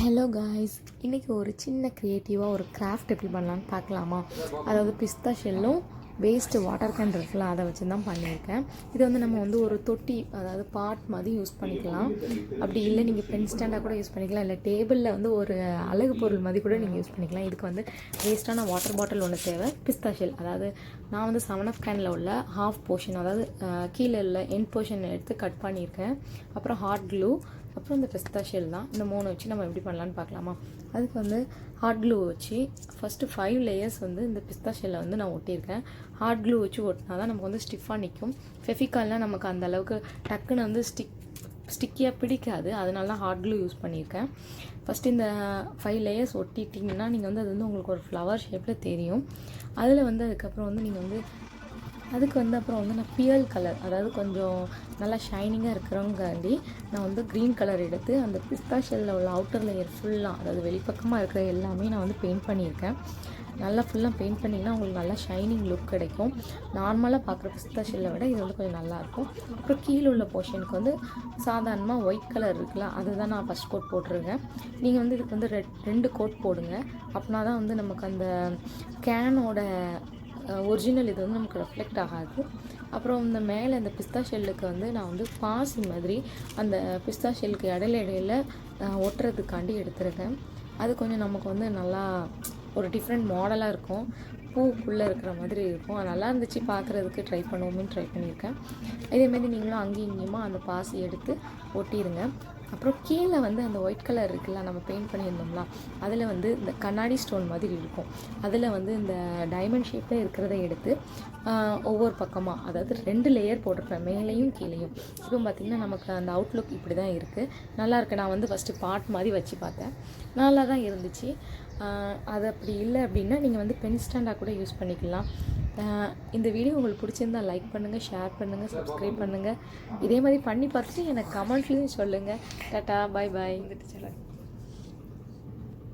Hello guys, இன்றைக்கி ஒரு சின்ன க்ரியேட்டிவாக ஒரு கிராஃப்ட் எப்படி பண்ணலான்னு பார்க்கலாமா? அதாவது பிஸ்தா ஷெல்லும் வேஸ்ட்டு வாட்டர் கேன் இருக்குல்ல, அதை வச்சு தான் பண்ணியிருக்கேன். இது வந்து நம்ம வந்து ஒரு தொட்டி, அதாவது பாட் மாதிரி யூஸ் பண்ணிக்கலாம். அப்படி இல்லை நீங்கள் பென் ஸ்டாண்டாக கூட யூஸ் பண்ணிக்கலாம், இல்லை டேபிளில் வந்து ஒரு அழகு பொருள் மாதிரி கூட நீங்கள் யூஸ் பண்ணிக்கலாம். இதுக்கு வந்து வேஸ்ட்டான வாட்டர் பாட்டில் ஒன்று தேவை. பிஸ்தா ஷெல், அதாவது நான் வந்து 7 கேனில் உள்ள ஹாஃப் போர்ஷன், அதாவது கீழே உள்ள எண்ட் போர்ஷன் எடுத்து கட் பண்ணியிருக்கேன். அப்புறம் ஹாட் க்ளூ, அப்புறம் இந்த பிஸ்தா ஷெல் தான். இந்த 3 வச்சு நம்ம எப்படி பண்ணலான்னு பார்க்கலாமா? அதுக்கு வந்து ஹாட் க்ளூ வச்சு ஃபஸ்ட்டு 5 லேயர்ஸ் வந்து இந்த பிஸ்தா ஷெல்லை வந்து நான் ஒட்டியிருக்கேன். ஹாட் க்ளூ வச்சு ஒட்டினா தான் நமக்கு வந்து ஸ்டிஃபாக நிற்கும். ஃபெஃபிகால்னால் நமக்கு அந்த அளவுக்கு டக்குன்னு வந்து ஸ்டிக்கியாக பிடிக்காது. அதனால தான் ஹாட் க்ளூ யூஸ் பண்ணியிருக்கேன். ஃபஸ்ட்டு இந்த 5 லேயர்ஸ் ஒட்டிட்டிங்கன்னா நீங்கள் வந்து அது வந்து உங்களுக்கு ஒரு ஃப்ளவர் ஷேப்பில் தெரியும். அதில் வந்து அதுக்கப்புறம் வந்து நீங்கள் வந்து அதுக்கு வந்து அப்புறம் வந்து நான் பியல் கலர், அதாவது கொஞ்சம் நல்லா ஷைனிங்காக இருக்கிறவங்காண்டி நான் வந்து க்ரீன் கலர் எடுத்து அந்த பிஸ்தா ஷெல்லில் உள்ள அவுட்டர் லேயர் ஃபுல்லாக, அதாவது வெளிப்பக்கமாக இருக்கிற எல்லாமே நான் வந்து பெயிண்ட் பண்ணியிருக்கேன். நல்லா ஃபுல்லாக பெயிண்ட் பண்ணிங்கன்னா உங்களுக்கு நல்லா ஷைனிங் லுக் கிடைக்கும். நார்மலாக பார்க்குற பிஸ்தா ஷெல்லை விட இது வந்து கொஞ்சம் நல்லாயிருக்கும். அப்புறம் கீழே உள்ள போர்ஷனுக்கு வந்து சாதாரணமாக ஒயிட் கலர் இருக்குல்ல, அதுதான் நான் ஃபஸ்ட் கோட் போட்டிருக்கேன். நீங்கள் வந்து இதுக்கு வந்து 2 கோட் போடுங்க. அப்படின்னா தான் வந்து நமக்கு அந்த கேனோட ஒரிஜினல் இது வந்து நமக்கு ரெஃப்ளெக்ட் ஆகாது. அப்புறம் இந்த மேலே இந்த பிஸ்தா ஷெல்லுக்கு வந்து நான் வந்து பாசி மாதிரி அந்த பிஸ்தா ஷெல்லுக்கு இடையில ஒட்டுறதுக்காண்டி எடுத்துருக்கேன். அது கொஞ்சம் நமக்கு வந்து நல்லா ஒரு டிஃப்ரெண்ட் மாடலாக இருக்கும். பூக்குள்ளே இருக்கிற மாதிரி இருக்கும். அது நல்லா இருந்துச்சு பார்க்குறதுக்கு. ட்ரை பண்ணியிருக்கேன். இதேமாரி நீங்களும் அங்கேயும் இங்கேயுமா அந்த பாசி எடுத்து ஒட்டிடுங்க. அப்புறம் கீழே வந்து அந்த ஒயிட் கலர் இருக்குல்ல, நம்ம பெயிண்ட் பண்ணியிருந்தோம்ல, அதில் வந்து இந்த கண்ணாடி ஸ்டோன் மாதிரி இருக்கும். அதில் வந்து இந்த டைமண்ட் ஷேப்பில் இருக்கிறத எடுத்து ஒவ்வொரு பக்கமாக, அதாவது 2 லேயர் போட்டிருப்பேன், மேலேயும் கீழேயும். இப்போ பார்த்திங்கன்னா நமக்கு அந்த அவுட்லுக் இப்படி தான் இருக்குது. நல்லாயிருக்கு. நான் வந்து ஃபஸ்ட்டு பாட் மாதிரி வச்சு பார்த்தேன், நல்லா தான் இருந்துச்சு. அது அப்படி இல்லை அப்படின்னா நீங்கள் வந்து பென் ஸ்டாண்டாக கூட யூஸ் பண்ணிக்கலாம். இந்த வீடியோ உங்களுக்கு பிடிச்சிருந்தா லைக் பண்ணுங்கள், ஷேர் பண்ணுங்கள், சப்ஸ்கிரைப் பண்ணுங்கள். இதே மாதிரி பண்ணி பார்த்துட்டு எனக்கு கமெண்ட்லேயும் சொல்லுங்கள். டாட்டா, பாய் பாய்.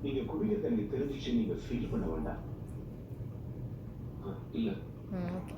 நீங்கள் குடிக்க தண்ணி தெரிஞ்சிச்சு, நீங்கள் ஃபீல் பண்ண வேண்டாம். இல்லை ஓகே.